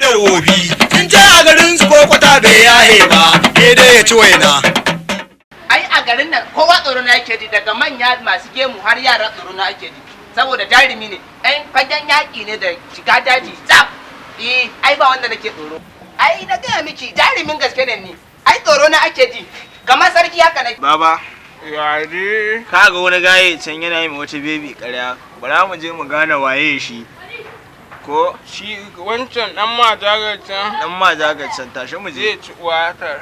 Yar wofi sun ce a garin su ko kwata bai yahe ba, dai ya ci waina. Ai a garin nan kowa tsoro na yake ji, daga manya masu gemu har yara tsoro na ake ji, saboda jarumi ne, ɗan fagen yaƙi ne da shiga daji tsaf. Ai ba wanda nake tsoro. Ai na gaya miki jarumin gaske ne ni. Ai tsoro na ake ji, kamar sarki haka nake. Baba, Yare. ka ga wani gaye can yana yi wata bebi ƙarya, bara mu je mu gane waye shi. Ko Shi wancan dan majagar can. dan ma can tashi mu je. Zai ci watar.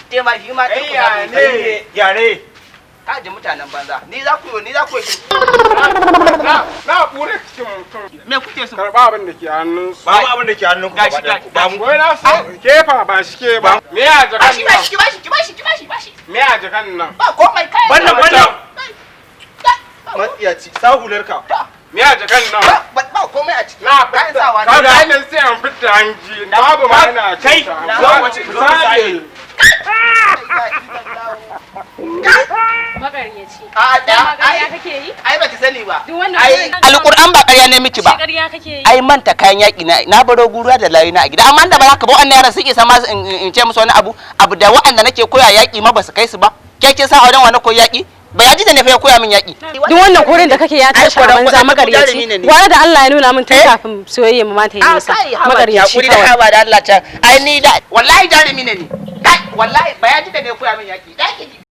Tema shi ma ɗin Ai ne. Yare. ka ji mutanen banza. Ni za ku yi shi. Na bure cikin mutum. Me kuke so? Karba abin da ke hannunsu. Babu abin da ke hannun ku Gashi, gaba ɗaya. gashi. Ba mu Wai na so kefa ba shi ke ba. Me ya jakan Ki nan? bashi. Me ya jakan nan? Ba komai kai. Wannan. Matsiyaci, sa hularka. Me ya jakan nan? Ba komai a ciki. Na Kayan sawa Ka ne. ga nan sai an fita hanji. Babu ma ina Kai, cuta. zo wace, zo Misali. Magaryaci. A Dama da ƙarya kake yi? ai baki sani ba. Duk wannan Ai ƙarya- alƙur'an ba ƙarya ne miki Shi ba. ƙarya kake yi? Ai manta kayan yaƙi na baro guruwa da layi na a gida, amma da ba haka ba wannan yaran suke sama in ce musu wani abu da waɗanda nake koya yaƙi ma ba su kai su ba. Ke kin sa a wajen wani koyi yaƙi? Ba ya ji da ne fa ya koya min yaƙi. Duk wannan koren da kake ya tashi a banza magaryaci. Wani da Allah ya nuna min tun kafin soyayya mu ma ta yi nisa. Magaryaci Hakuri da kawai. haba da Allah can. Ai ni da wallahi jarumi ne ni. Kai wallahi ba ya ji da ne ya koya min yaƙi.